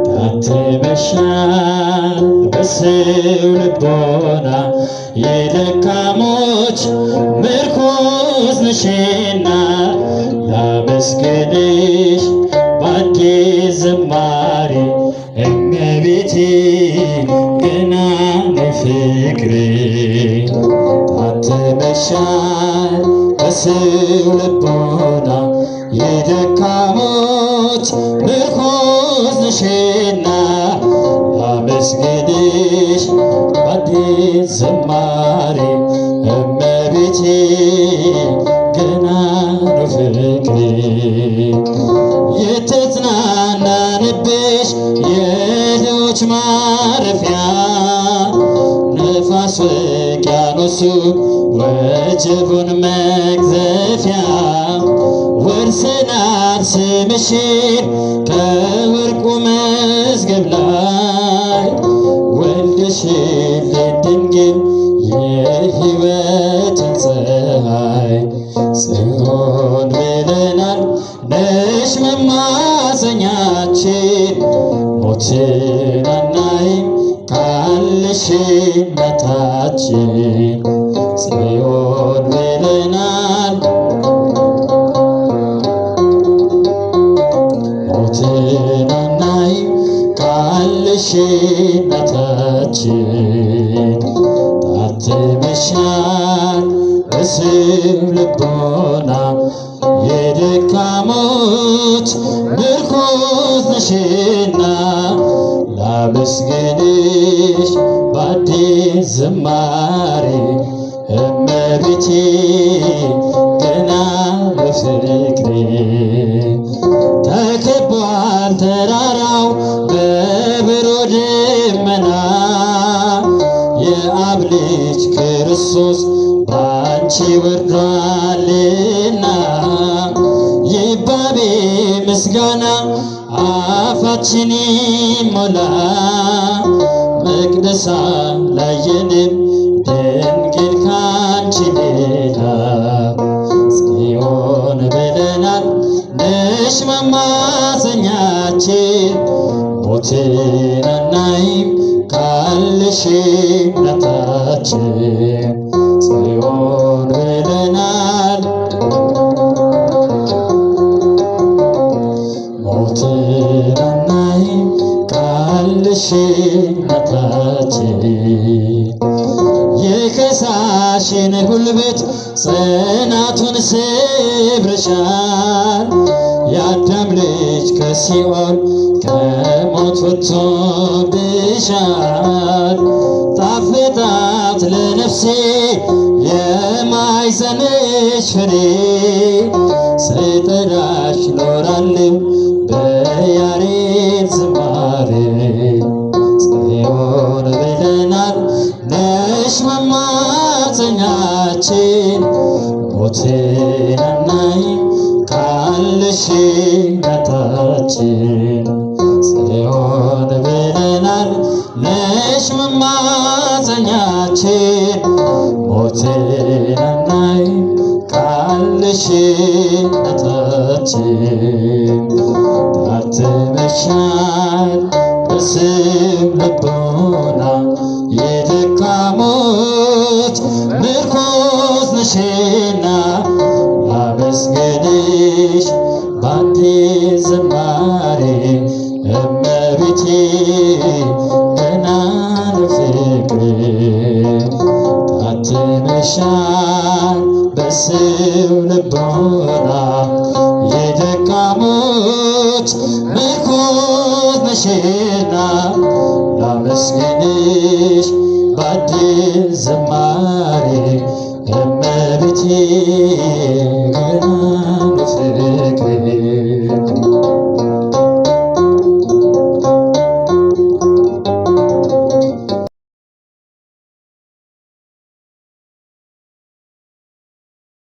ታትመሻል በሰው ልቦና የደካሞች ምርኩዝ ነሽና ላመስግንሽ በአዲስ ዝማሬ እመቤቴ ገና ነው ፍቅሬ። ታትመሻል በሰው ልቦና የደካሞች ምርኩዝ ነሽና ላመስግንሽ በአዲስ ዝማሬ እመቤቴ ገና ነው ፍቅሬ። የተጽናናንብሽ የድሆች ማረፊያ ነፋስ ውቅያኖሱ ወጀቡን መግዘፊያ ወርሰናል ስምሽን ከወርቁ መዝገብ ላይ ወልደሽልን ድንግል የሕይወትን ፀሐይ ጽዮን ብለናል ነሽ መማፀኛችን ሞትን አናይም ካለሽ እናታችን ጽዮን ብለናል ሞትን አናይም ካለሽ እናታችን። ታትመሻል በሰው ልቦና የደካሞች ምርኩዝ ነሽና ላመስግንሽ በአዲስ ዝማሬ እመቤቴ ገና በፍቅሬ። ተከቧል ተራራው በብሩህ ደመና የአብ ልጅ ክርስቶስ ባንቺ ወርዷልና ይባቤ ምስጋና አፋችን ይሞላ መቅደስ አላየንም ድንግል ካንቺ ሌላ ጽዮን ብለናል ነሽ መማፀኛችን ሞትን አናይም ካለሽ እናታችን ጽዮን ብለናል ሞትን አናይም ካለሽ እናታችን። የከሳሽን ጉልበት ጽናቱን ሰብረሻል የአዳም ልጅ ከሲኦል ከሞት ወጥቶብሻል። ጣፈጣት ለነፍሴ የማኅፀንሽ ፍሬ ስጠራሽ ኖራለሁ በያሬድ ዝማሬ ጽዮን ብለናል ነሽ መማፀኛችን ሞትን አናይም ካለሽ እናታችን ጽዮን ብለናል ነሽ መማፀኛችን ሞትን አናይም ካለሽ እናታችን። ታትመሻል በሰው ልቦና የደካሞች ምርኩዝ ነሽና ላመስግንሽ በአዲስ ዝማሬ እመቤቴ ገና ነው ፍቅሬ። ታትመሻል በሰው ልቦና የደካሞች ምርኩዝ ነሽና ላመስግንሽ በአዲስ ዝማሬ እመቤቴ ገና ነው ፍቅሬ።